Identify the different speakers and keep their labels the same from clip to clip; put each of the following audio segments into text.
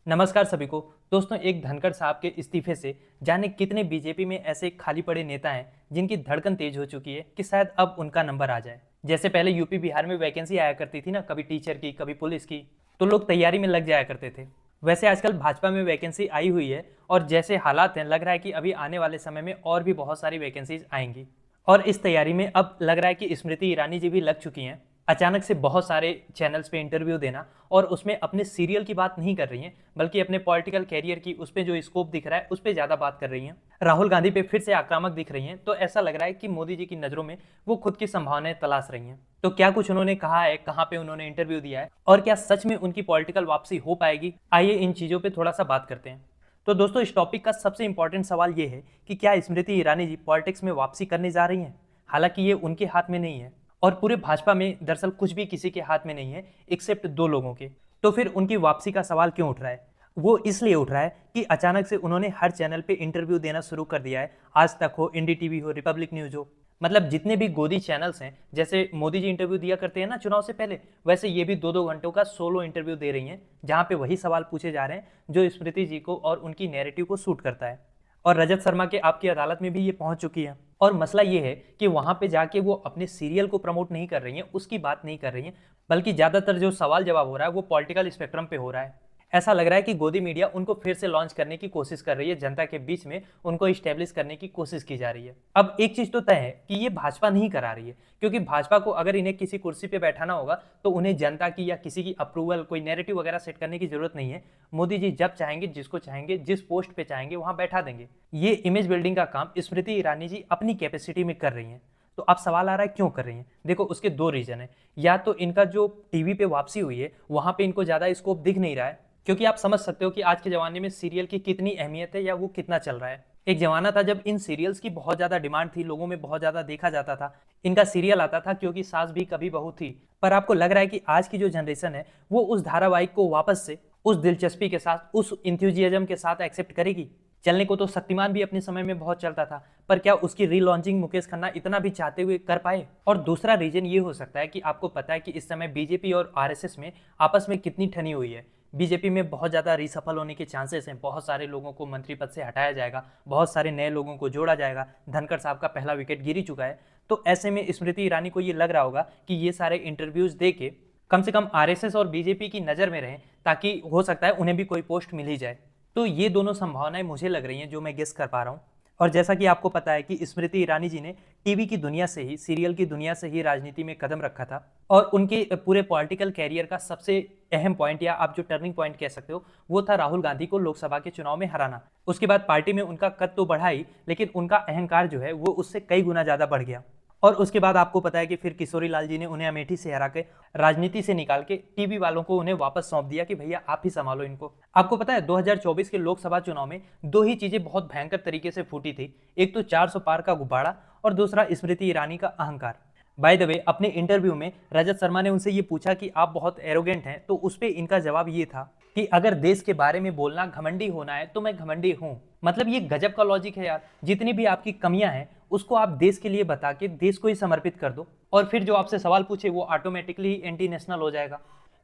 Speaker 1: नमस्कार सभी को। दोस्तों, एक धनखड़ साहब के इस्तीफे से जाने कितने बीजेपी में ऐसे खाली पड़े नेता हैं जिनकी धड़कन तेज हो चुकी है कि शायद अब उनका नंबर आ जाए। जैसे पहले यूपी बिहार में वैकेंसी आया करती थी ना, कभी टीचर की कभी पुलिस की, तो लोग तैयारी में लग जाया करते थे। वैसे आजकल भाजपा में वैकेंसी आई हुई है और जैसे हालात हैं लग रहा है कि अभी आने वाले समय में और भी बहुत सारी वैकेंसीज आएंगी। और इस तैयारी में अब लग रहा है कि स्मृति ईरानी जी भी लग चुकी हैं अचानक से बहुत सारे चैनल्स पे इंटरव्यू देना। और उसमें अपने सीरियल की बात नहीं कर रही हैं बल्कि अपने पॉलिटिकल कैरियर की, उस पर जो स्कोप दिख रहा है उस पर ज़्यादा बात कर रही हैं। राहुल गांधी पे फिर से आक्रामक दिख रही हैं, तो ऐसा लग रहा है कि मोदी जी की नज़रों में वो खुद की संभावनाएं तलाश रही हैं। तो क्या कुछ उन्होंने कहा है, कहाँ पे उन्होंने इंटरव्यू दिया है और क्या सच में उनकी पॉलिटिकल वापसी हो पाएगी, आइए इन चीज़ों पर थोड़ा सा बात करते हैं। तो दोस्तों, इस टॉपिक का सबसे इंपॉर्टेंट सवाल ये है कि क्या स्मृति ईरानी जी पॉलिटिक्स में वापसी करने जा रही हैं। हालांकि ये उनके हाथ में नहीं है और पूरे भाजपा में दरअसल कुछ भी किसी के हाथ में नहीं है एक्सेप्ट दो लोगों के। तो फिर उनकी वापसी का सवाल क्यों उठ रहा है? वो इसलिए उठ रहा है कि अचानक से उन्होंने हर चैनल पे इंटरव्यू देना शुरू कर दिया है। आज तक हो, एनडीटीवी हो, रिपब्लिक न्यूज हो, मतलब जितने भी गोदी चैनल्स हैं, जैसे मोदी जी इंटरव्यू दिया करते हैं ना चुनाव से पहले, वैसे ये भी 2-2 घंटों का सोलो इंटरव्यू दे रही हैं जहां पे वही सवाल पूछे जा रहे हैं जो स्मृति जी को और उनकी नैरेटिव को सूट करता है। और रजत शर्मा के आपकी अदालत में भी ये पहुंच चुकी है। और मसला ये है कि वहां पे जाके वो अपने सीरियल को प्रमोट नहीं कर रही हैं, उसकी बात नहीं कर रही हैं, बल्कि ज्यादातर जो सवाल जवाब हो रहा है वो पॉलिटिकल स्पेक्ट्रम पे हो रहा है। ऐसा लग रहा है कि गोदी मीडिया उनको फिर से लॉन्च करने की कोशिश कर रही है, जनता के बीच में उनको इस्टेब्लिश करने की कोशिश की जा रही है। अब एक चीज तो तय है कि ये भाजपा नहीं करा रही है, क्योंकि भाजपा को अगर इन्हें किसी कुर्सी पे बैठाना होगा तो उन्हें जनता की या किसी की अप्रूवल, कोई नैरेटिव वगैरह सेट करने की जरूरत नहीं है। मोदी जी जब चाहेंगे, जिसको चाहेंगे, जिस पोस्ट पे चाहेंगे वहां बैठा देंगे। ये इमेज बिल्डिंग का काम स्मृति ईरानी जी अपनी कैपेसिटी में कर रही हैं। तो अब सवाल आ रहा है क्यों कर रही हैं। देखो, उसके दो रीजन है। या तो इनका जो टीवी पे वापसी हुई है वहां पे इनको ज्यादा स्कोप दिख नहीं रहा है, क्योंकि आप समझ सकते हो कि आज के जमाने में सीरियल की कितनी अहमियत है या वो कितना चल रहा है। एक जमाना था जब इन सीरियल्स की बहुत ज्यादा डिमांड थी, लोगों में बहुत ज्यादा देखा जाता था, इनका सीरियल आता था क्योंकि सास भी कभी बहू थी। पर आपको लग रहा है कि आज की जो जनरेशन है वो उस धारावाहिक को वापस से उस दिलचस्पी के साथ, उस इंथ्यूजियाज्म के साथ एक्सेप्ट करेगी? चलने को तो शक्तिमान भी अपने समय में बहुत चलता था, पर क्या उसकी रीलॉन्चिंग मुकेश खन्ना इतना भी चाहते हुए कर पाए? और दूसरा रीजन ये हो सकता है कि आपको पता है कि इस समय बीजेपी और आरएसएस में आपस में कितनी ठनी हुई है। बीजेपी में बहुत ज़्यादा रिसफल होने के चांसेस हैं, बहुत सारे लोगों को मंत्री पद से हटाया जाएगा, बहुत सारे नए लोगों को जोड़ा जाएगा, धनखड़ साहब का पहला विकेट गिर ही चुका है। तो ऐसे में स्मृति ईरानी को ये लग रहा होगा कि ये सारे इंटरव्यूज दे के कम से कम आरएसएस और बीजेपी की नज़र में रहें, ताकि हो सकता है उन्हें भी कोई पोस्ट मिल ही जाए। तो ये दोनों संभावनाएं मुझे लग रही हैं जो मैं गेस कर पा रहा हूँ। और जैसा कि आपको पता है कि स्मृति ईरानी जी ने टीवी की दुनिया से ही, सीरियल की दुनिया से ही राजनीति में कदम रखा था। और उनके पूरे पॉलिटिकल कैरियर का सबसे अहम पॉइंट, या आप जो टर्निंग पॉइंट कह सकते हो, वो था राहुल गांधी को लोकसभा के चुनाव में हराना। उसके बाद पार्टी में उनका कद तो बढ़ा ही, लेकिन उनका अहंकार जो है वो उससे कई गुना ज्यादा बढ़ गया। और उसके बाद आपको पता है कि फिर किशोरी लाल जी ने उन्हें अमेठी से हरा के, राजनीति से निकाल के टीवी वालों को उन्हें वापस सौंप दिया कि भैया आप ही संभालो इनको। आपको पता है 2024 के लोकसभा चुनाव में दो ही चीजें बहुत भयंकर तरीके से फूटी थी। एक तो 400 पार का गुब्बारा और दूसरा स्मृति ईरानी का अहंकार। बाय द वे, अपने इंटरव्यू में रजत शर्मा ने उनसे ये पूछा कि आप बहुत एरोगेंट हैं, तो उस पर इनका जवाब ये था कि अगर देश के बारे में बोलना घमंडी होना है तो मैं घमंडी हूं। मतलब ये गजब का लॉजिक है यार। जितनी भी आपकी कमियां हैं उसको आप देश के लिए बता के देश को ही समर्पित कर दो, और फिर जो आपसे सवाल पूछे वो ऑटोमेटिकली एंटी नेशनल हो जाएगा।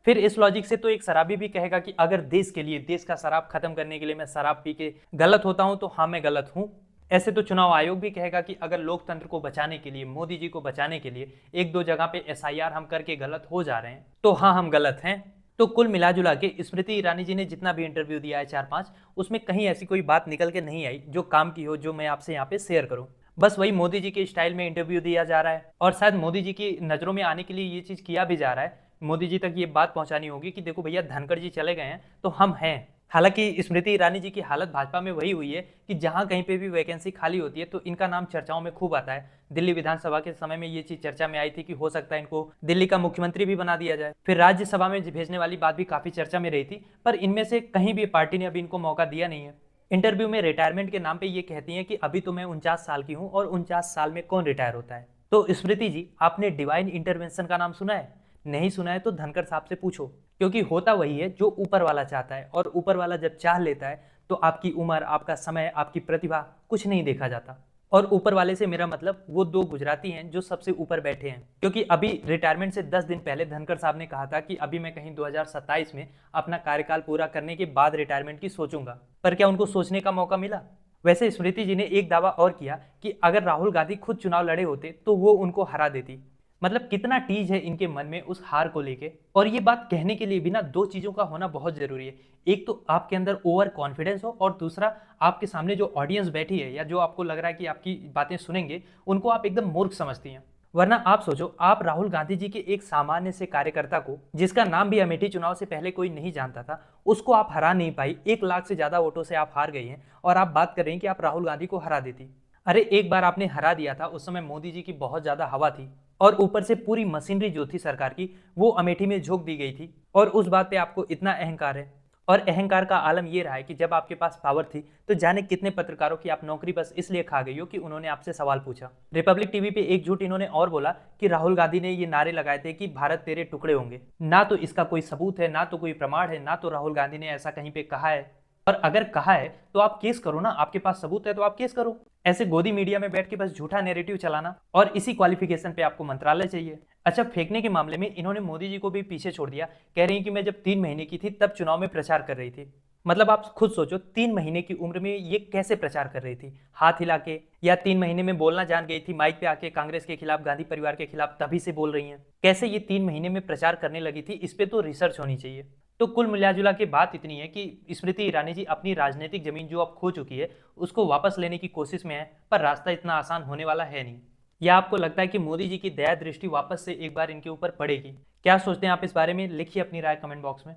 Speaker 1: फिर इस लॉजिक से तो एक शराबी भी कहेगा कि अगर देश के लिए, देश का शराब खत्म करने के लिए मैं शराब पी के गलत होता हूं तो हाँ मैं गलत हूं। ऐसे तो चुनाव आयोग भी कहेगा कि अगर लोकतंत्र को बचाने के लिए, मोदी जी को बचाने के लिए एक दो जगह पे एसआईआर हम करके गलत हो जा रहे हैं तो हाँ हम गलत हैं। तो कुल मिला जुला के स्मृति ईरानी जी ने जितना भी इंटरव्यू दिया है 4-5, उसमें कहीं ऐसी कोई बात निकल के नहीं आई जो काम की हो, जो मैं आपसे यहाँ पे शेयर करूँ। बस वही मोदी जी के स्टाइल में इंटरव्यू दिया जा रहा है, और शायद मोदी जी की नज़रों में आने के लिए ये चीज़ किया भी जा रहा है। मोदी जी तक ये बात पहुंचानी होगी कि देखो भैया, धनखड़ जी चले गए हैं तो हम हैं। हालांकि स्मृति ईरानी जी की हालत भाजपा में वही हुई है कि जहां कहीं पे भी वैकेंसी खाली होती है तो इनका नाम चर्चाओं में खूब आता है। दिल्ली विधानसभा के समय में ये चीज चर्चा में आई थी कि हो सकता है इनको दिल्ली का मुख्यमंत्री भी बना दिया जाए। फिर राज्यसभा में भेजने वाली बात भी काफी चर्चा में रही थी, पर इनमें से कहीं भी पार्टी ने अभी इनको मौका दिया नहीं है। इंटरव्यू में रिटायरमेंट के नाम पे ये कहती हैं कि अभी तो मैं 49 साल की हूँ, और 49 साल में कौन रिटायर होता है। तो स्मृति जी, आपने डिवाइन इंटरवेंशन का नाम सुना है? नहीं सुना है तो धनखड़ साहब से पूछो, क्योंकि होता वही है जो ऊपर वाला चाहता है, और ऊपर वाला जब चाह लेता है तो आपकी उम्र, आपका समय, आपकी प्रतिभा कुछ नहीं देखा जाता। और ऊपर वाले से मेरा मतलब वो दो गुजराती हैं जो सबसे ऊपर बैठे हैं, क्योंकि अभी रिटायरमेंट से 10 दिन पहले धनखड़ साहब ने कहा था कि अभी मैं कहीं 2027 में अपना कार्यकाल पूरा करने के बाद रिटायरमेंट की सोचूंगा। पर क्या उनको सोचने का मौका मिला? वैसे स्मृति जी ने एक दावा और किया कि अगर राहुल गांधी खुद चुनाव लड़े होते तो वो उनको हरा देती। मतलब कितना टीज है इनके मन में उस हार को लेके। और ये बात कहने के लिए भी ना दो चीजों का होना बहुत जरूरी है। एक तो आपके अंदर ओवर कॉन्फिडेंस हो, और दूसरा आपके सामने जो ऑडियंस बैठी है या जो आपको लग रहा है कि आपकी बातें सुनेंगे, उनको आप एकदम मूर्ख समझती हैं। वरना आप सोचो, आप राहुल गांधी जी के एक सामान्य से कार्यकर्ता को, जिसका नाम भी अमेठी चुनाव से पहले कोई नहीं जानता था, उसको आप हरा नहीं पाई। 1 लाख से ज्यादा वोटों से आप हार गई हैं और आप बात कर रही हैं कि आप राहुल गांधी को हरा देती। अरे एक बार आपने हरा दिया था, उस समय मोदी जी की बहुत ज्यादा हवा थी, और ऊपर से पूरी मशीनरी जो थी सरकार की वो अमेठी में झोंक दी गई थी, और उस बात पे आपको इतना अहंकार है। और अहंकार का आलम ये रहा है कि जब आपके पास पावर थी तो जाने कितने पत्रकारों की आप नौकरी बस इसलिए खा गई हो कि उन्होंने आपसे सवाल पूछा। रिपब्लिक टीवी पे एक झूठ इन्होंने और बोला कि राहुल गांधी ने ये नारे लगाए थे कि भारत तेरे टुकड़े होंगे। ना तो इसका कोई सबूत है, ना तो कोई प्रमाण है, ना तो राहुल गांधी ने ऐसा कहीं पे कहा है। और अगर कहा है तो आप केस करो ना, आपके पास सबूत है तो आप केस करो। ऐसे गोदी मीडिया में बैठ के बस झूठा नैरेटिव चलाना, और इसी क्वालिफिकेशन पे आपको मंत्रालय चाहिए। अच्छा, फेंकने के मामले में इन्होंने मोदी जी को भी पीछे छोड़ दिया। कह रही हैं कि मैं जब 3 महीने की थी तब चुनाव में प्रचार कर रही थी। मतलब आप खुद सोचो, 3 महीने की उम्र में ये कैसे प्रचार कर रही थी? हाथ हिला के? या 3 महीने में बोलना जान गई थी माइक पे आके कांग्रेस के खिलाफ, गांधी परिवार के खिलाफ, तभी से बोल रही हैं? कैसे ये 3 महीने में प्रचार करने लगी थी? इस पे तो रिसर्च होनी चाहिए। तो कुल मिलाजुला के बात इतनी है कि स्मृति ईरानी जी अपनी राजनीतिक जमीन जो अब खो चुकी है उसको वापस लेने की कोशिश में है, पर रास्ता इतना आसान होने वाला है नहीं। या आपको लगता है कि मोदी जी की दया दृष्टि वापस से एक बार इनके ऊपर पड़ेगी? क्या सोचते हैं आप इस बारे में? लिखिए अपनी राय कमेंट बॉक्स में।